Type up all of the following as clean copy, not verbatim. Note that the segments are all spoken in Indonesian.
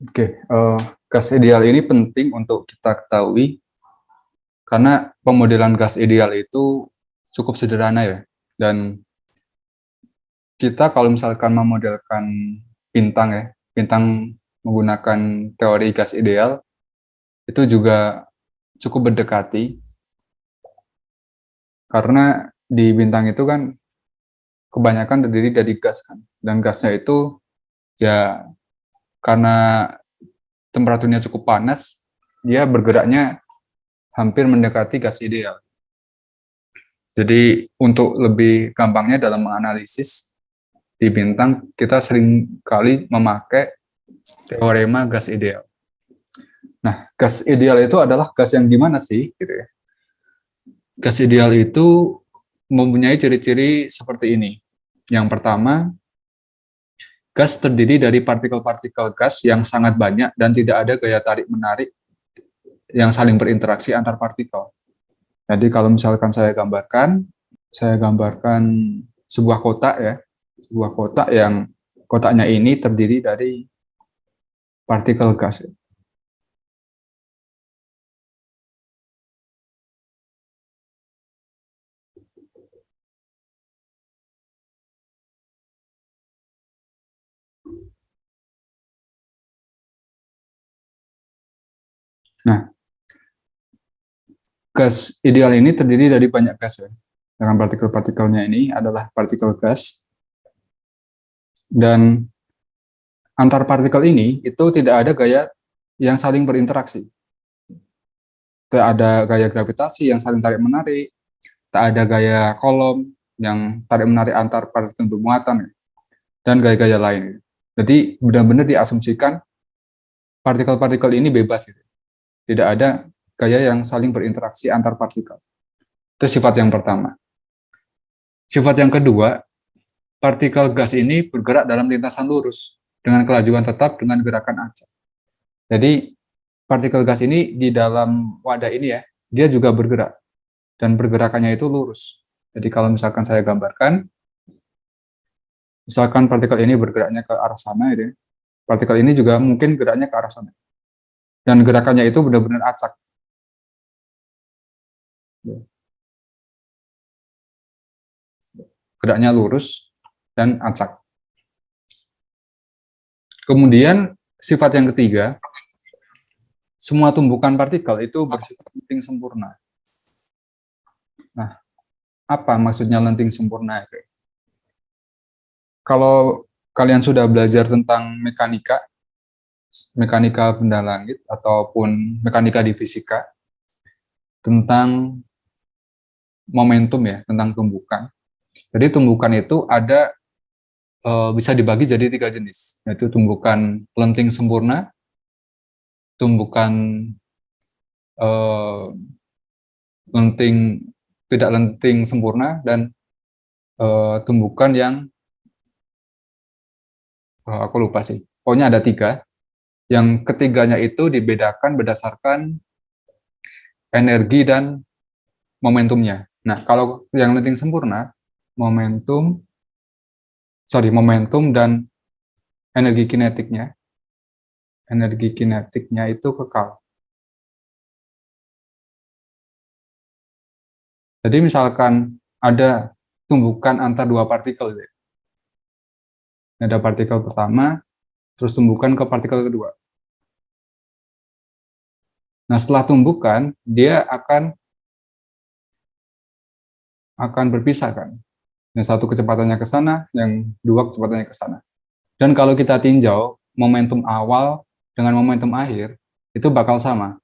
Oke, gas ideal ini penting untuk kita ketahui karena pemodelan gas ideal itu cukup sederhana ya. Dan kita kalau misalkan memodelkan bintang ya, bintang menggunakan teori gas ideal itu juga cukup mendekati karena di bintang itu kan kebanyakan terdiri dari gas kan. Dan gasnya itu ya karena temperaturnya cukup panas, dia bergeraknya hampir mendekati gas ideal. Jadi untuk lebih gampangnya dalam menganalisis di bintang, kita sering kali memakai teorema gas ideal. Nah, gas ideal itu adalah gas yang gimana sih? Gitu ya. Gas ideal itu mempunyai ciri-ciri seperti ini. Yang pertama, gas terdiri dari partikel-partikel gas yang sangat banyak dan tidak ada gaya tarik-menarik yang saling berinteraksi antar partikel. Jadi kalau misalkan saya gambarkan sebuah kotak ya, sebuah kotak yang kotaknya ini terdiri dari partikel gas. Nah, gas ideal ini terdiri dari banyak gas ya. Dengan partikel-partikelnya ini adalah partikel gas dan antar partikel ini itu tidak ada gaya yang saling berinteraksi. Tidak ada gaya gravitasi yang saling tarik menarik, tak ada gaya kolom yang tarik menarik antar partikel bermuatan dan gaya-gaya lain. Jadi benar-benar diasumsikan partikel-partikel ini bebas gitu. Tidak ada gaya yang saling berinteraksi antar partikel. Itu sifat yang pertama. Sifat yang kedua, partikel gas ini bergerak dalam lintasan lurus dengan kelajuan tetap dengan gerakan acak. Jadi partikel gas ini di dalam wadah ini ya, dia juga bergerak dan pergerakannya itu lurus. Jadi kalau misalkan saya gambarkan, misalkan partikel ini bergeraknya ke arah sana, gitu ya, partikel ini juga mungkin geraknya ke arah sana. Dan gerakannya itu benar-benar acak. Geraknya lurus dan acak. Kemudian sifat yang ketiga, semua tumbukan partikel itu bersifat lenting sempurna. Nah, apa maksudnya lenting sempurna? Kalau kalian sudah belajar tentang mekanika, mekanika benda langit ataupun mekanika di fisika, tentang momentum ya, tentang tumbukan. Jadi tumbukan itu ada bisa dibagi jadi 3 jenis, yaitu tumbukan lenting sempurna, tumbukan eh, lenting tidak lenting sempurna, dan tumbukan yang aku lupa sih. Pokoknya ada 3. Yang ketiganya itu dibedakan berdasarkan energi dan momentumnya. Nah, kalau yang lenting sempurna, momentum dan energi kinetiknya itu kekal. Jadi misalkan ada tumbukan antar 2 partikel, ada partikel pertama, terus tumbukan ke partikel kedua. Nah, setelah tumbukan, dia akan berpisah kan. Yang satu kecepatannya ke sana, yang dua kecepatannya ke sana. Dan kalau kita tinjau momentum awal dengan momentum akhir, itu bakal sama.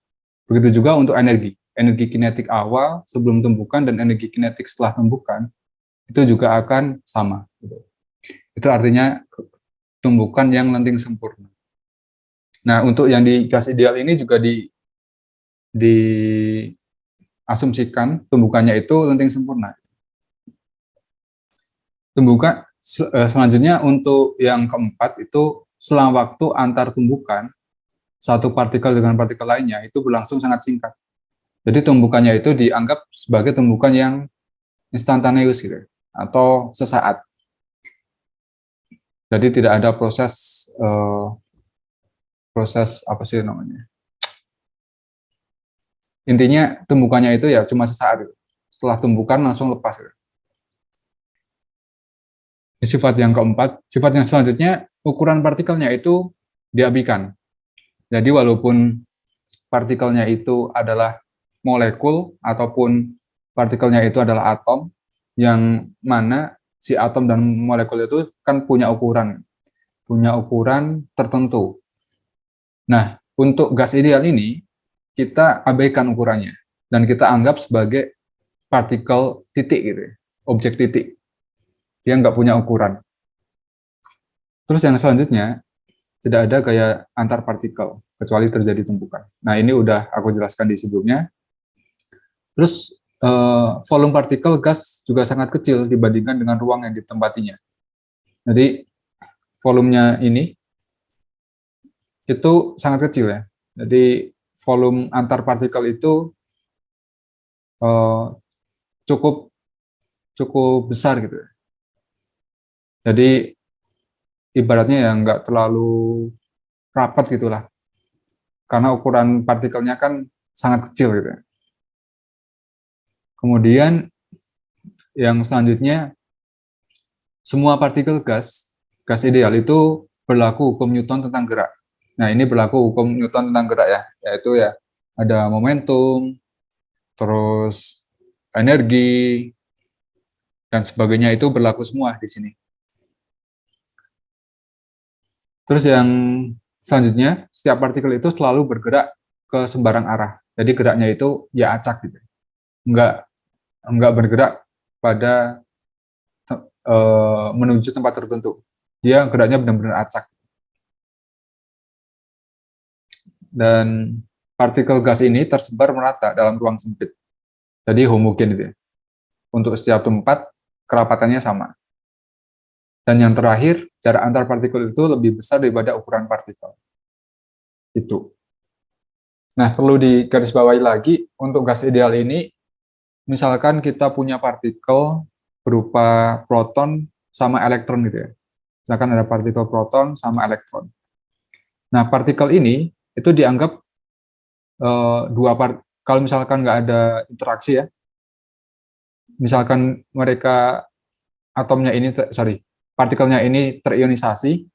Begitu juga untuk energi. Energi kinetik awal sebelum tumbukan dan energi kinetik setelah tumbukan, itu juga akan sama. Itu artinya tumbukan yang lenting sempurna. Nah, untuk yang di gas ideal ini juga diasumsikan tumbukannya itu lenting sempurna. Tumbukan selanjutnya untuk yang keempat itu selang waktu antar tumbukan satu partikel dengan partikel lainnya itu berlangsung sangat singkat. Jadi tumbukannya itu dianggap sebagai tumbukan yang instantaneus gitu atau sesaat. Jadi tidak ada proses proses apa sih namanya? Intinya tumbukannya itu ya cuma sesaat. Setelah tumbukan langsung lepas. Sifat yang keempat, sifat yang selanjutnya, ukuran partikelnya itu diabikan. Jadi walaupun partikelnya itu adalah molekul ataupun partikelnya itu adalah atom, yang mana si atom dan molekul itu kan punya ukuran tertentu. Nah, untuk gas ideal ini kita abaikan ukurannya dan kita anggap sebagai partikel titik gitu, objek titik. Dia nggak punya ukuran. Terus yang selanjutnya, tidak ada gaya antar partikel kecuali terjadi tumpukan. Nah, ini udah aku jelaskan di sebelumnya. Terus volume partikel gas juga sangat kecil dibandingkan dengan ruang yang ditempatinya. Jadi volumenya ini itu sangat kecil ya. Jadi volume antar partikel itu cukup cukup besar gitu. Jadi ibaratnya ya nggak terlalu rapat gitulah, karena ukuran partikelnya kan sangat kecil gitu. Kemudian yang selanjutnya, semua partikel gas ideal itu berlaku hukum Newton tentang gerak. Nah, ini berlaku hukum Newton tentang gerak ya, yaitu ya ada momentum, terus energi, dan sebagainya itu berlaku semua di sini. Terus yang selanjutnya, setiap partikel itu selalu bergerak ke sembarang arah. Jadi geraknya itu ya acak gitu. Enggak bergerak pada menuju tempat tertentu. Dia geraknya benar-benar acak. Dan partikel gas ini tersebar merata dalam ruang sempit. Jadi homogen gitu ya. Untuk setiap tempat kerapatannya sama. Dan yang terakhir, jarak antar partikel itu lebih besar daripada ukuran partikel. Itu. Nah, perlu digarisbawahi lagi, untuk gas ideal ini, misalkan kita punya partikel berupa proton sama elektron gitu ya. Misalkan ada partikel proton sama elektron. Nah, partikel ini itu dianggap kalau misalkan nggak ada interaksi ya, misalkan mereka partikelnya ini terionisasi,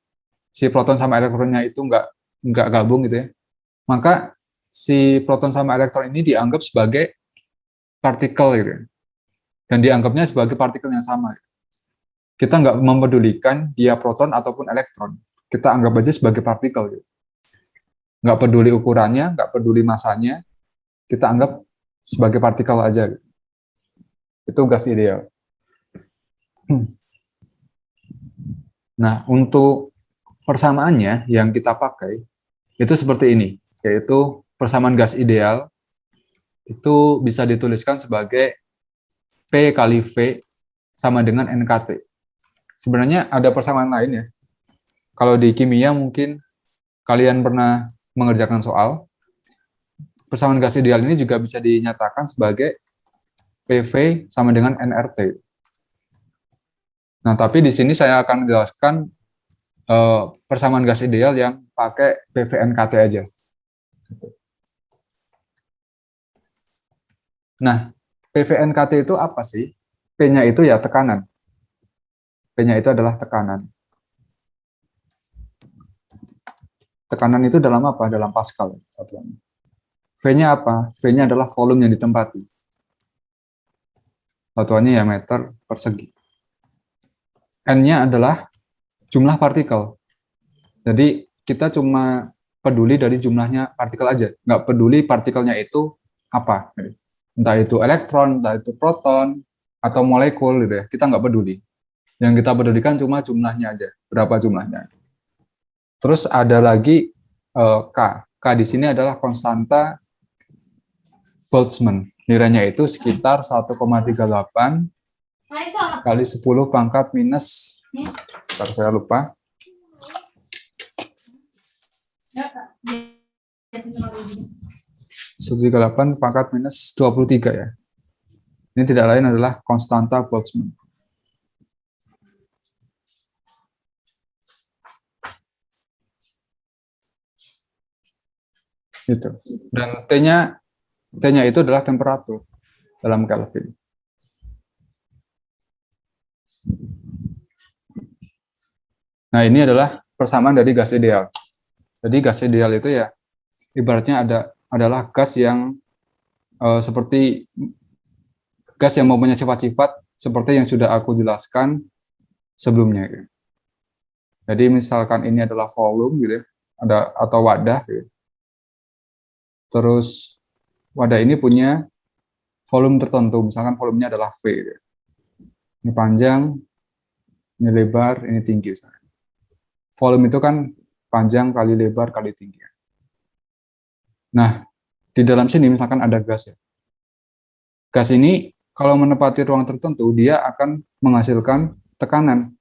si proton sama elektronnya itu nggak gabung gitu ya, maka si proton sama elektron ini dianggap sebagai partikel gitu ya, dan dianggapnya sebagai partikel yang sama. Kita nggak mempedulikan dia proton ataupun elektron, kita anggap aja sebagai partikel gitu. Nggak peduli ukurannya, nggak peduli masanya, kita anggap sebagai partikel aja gitu. Itu gas ideal. Nah, untuk persamaannya yang kita pakai itu seperti ini, yaitu persamaan gas ideal itu bisa dituliskan sebagai P kali V sama dengan NKT. Sebenarnya ada persamaan lain ya. Kalau di kimia mungkin kalian pernah mengerjakan soal, persamaan gas ideal ini juga bisa dinyatakan sebagai PV sama dengan nRT. Nah, tapi di sini saya akan menjelaskan persamaan gas ideal yang pakai PVNKT aja. Nah, PVNKT itu apa sih? P-nya itu ya tekanan. P-nya itu adalah tekanan. Tekanan itu dalam apa? Dalam Pascal. V-nya apa? V-nya adalah volume yang ditempati. Satuannya ya meter persegi. N-nya adalah jumlah partikel. Jadi kita cuma peduli dari jumlahnya partikel aja. Nggak peduli partikelnya itu apa. Entah itu elektron, entah itu proton, atau molekul gitu ya. Kita nggak peduli. Yang kita pedulikan cuma jumlahnya aja. Berapa jumlahnya. Terus ada lagi K. K di sini adalah konstanta Boltzmann. Nilainya itu sekitar 1,38 kali 10 pangkat minus, bentar saya lupa. 138 pangkat minus 23 ya. Ini tidak lain adalah konstanta Boltzmann. Gitu. Dan T-nya itu adalah temperatur dalam Kelvin. Nah, ini adalah persamaan dari gas ideal. Jadi gas ideal itu ya ibaratnya adalah gas yang seperti gas yang mempunyai sifat-sifat seperti yang sudah aku jelaskan sebelumnya. Gitu. Jadi misalkan ini adalah volume gitu ya, atau wadah gitu. Terus wadah ini punya volume tertentu, misalkan volumenya adalah V gitu. Ini panjang, ini lebar, ini tinggi misalkan. Volume itu kan panjang kali lebar kali tinggi. Nah, di dalam sini misalkan ada gas ya. Gas ini kalau menempati ruang tertentu, dia akan menghasilkan tekanan.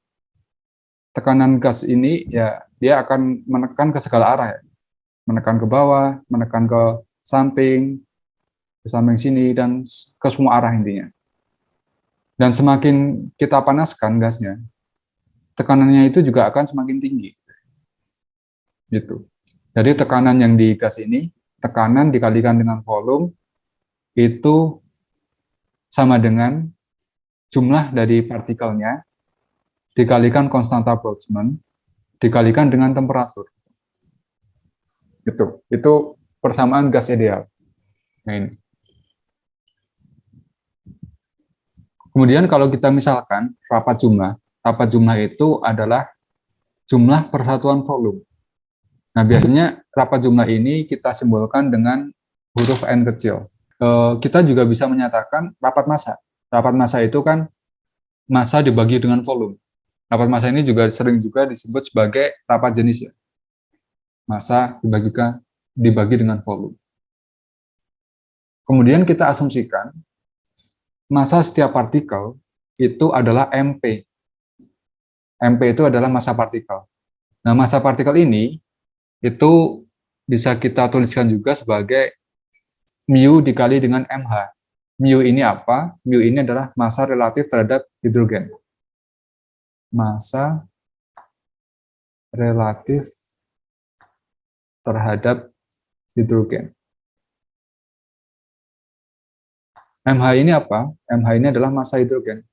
Tekanan gas ini ya dia akan menekan ke segala arah ya. Menekan ke bawah, menekan ke samping sini, dan ke semua arah intinya. Dan semakin kita panaskan gasnya, tekanannya itu juga akan semakin tinggi. Gitu. Jadi tekanan yang di gas ini, tekanan dikalikan dengan volume, itu sama dengan jumlah dari partikelnya dikalikan konstanta Boltzmann dikalikan dengan temperatur. Itu persamaan gas ideal. Nah, ini. Kemudian kalau kita misalkan rapat jumlah itu adalah jumlah persatuan volume. Nah, biasanya rapat jumlah ini kita simbolkan dengan huruf N kecil. Kita juga bisa menyatakan rapat massa. Rapat massa itu kan massa dibagi dengan volume. Rapat massa ini juga sering juga disebut sebagai rapat jenis ya. Massa dibagi dengan volume. Kemudian kita asumsikan massa setiap partikel itu adalah MP. MP itu adalah massa partikel. Nah, massa partikel ini itu bisa kita tuliskan juga sebagai mu dikali dengan mH. Mu ini apa? Mu ini adalah massa relatif terhadap hidrogen. Massa relatif terhadap hidrogen. mH ini apa? mH ini adalah massa hidrogen.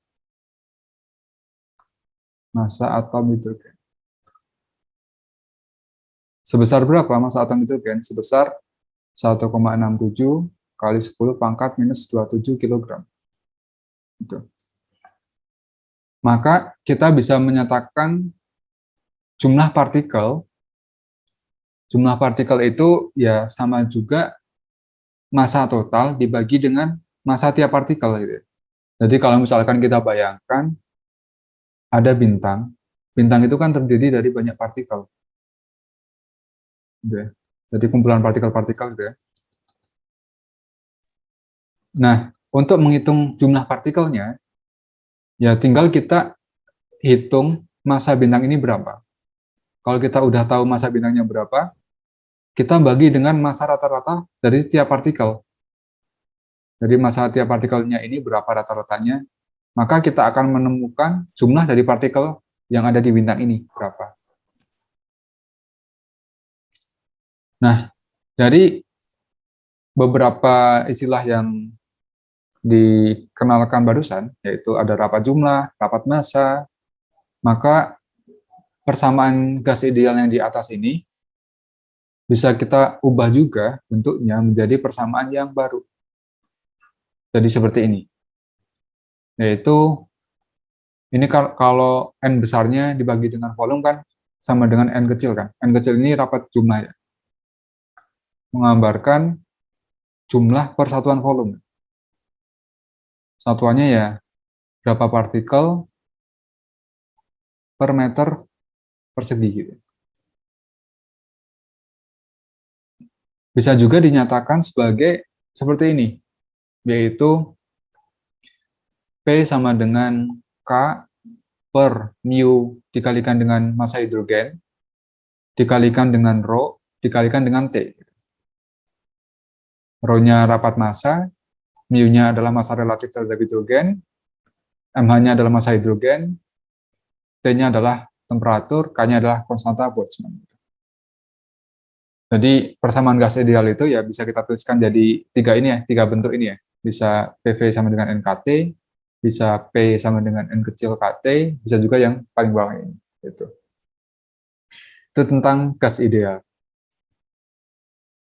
Massa atom hidrogen. Sebesar berapa massa atom hidrogen? Sebesar 1,67 kali 10 pangkat minus 27 kg. Gitu. Maka kita bisa menyatakan jumlah partikel itu ya sama juga massa total dibagi dengan massa tiap partikel. Gitu. Jadi kalau misalkan kita bayangkan ada bintang itu kan terdiri dari banyak partikel. Gitu ya. Jadi kumpulan partikel-partikel gitu ya. Nah, untuk menghitung jumlah partikelnya, ya tinggal kita hitung massa bintang ini berapa. Kalau kita udah tahu massa bintangnya berapa, kita bagi dengan massa rata-rata dari tiap partikel. Jadi massa tiap partikelnya ini berapa rata-ratanya, maka kita akan menemukan jumlah dari partikel yang ada di bintang ini berapa. Nah, dari beberapa istilah yang dikenalkan barusan, yaitu ada rapat jumlah, rapat massa, maka persamaan gas ideal yang di atas ini bisa kita ubah juga bentuknya menjadi persamaan yang baru. Jadi seperti ini. Yaitu, ini kalau N besarnya dibagi dengan volume kan sama dengan N kecil kan. N kecil ini rapat jumlah ya. Menggambarkan jumlah persatuan volume. Satuannya ya berapa partikel per meter persegi gitu. Bisa juga dinyatakan sebagai seperti ini, yaitu P sama dengan K per mu dikalikan dengan massa hidrogen, dikalikan dengan Rho, dikalikan dengan T. Rho-nya rapat massa, mu-nya adalah massa relatif terhadap hidrogen, mH-nya adalah massa hidrogen, T-nya adalah temperatur, K-nya adalah konstanta Boltzmann. Jadi persamaan gas ideal itu ya bisa kita tuliskan jadi tiga ini ya, tiga bentuk ini ya. Bisa PV sama dengan NKT, bisa P sama dengan N kecil KT, bisa juga yang paling bawah ini. Itu tentang gas ideal.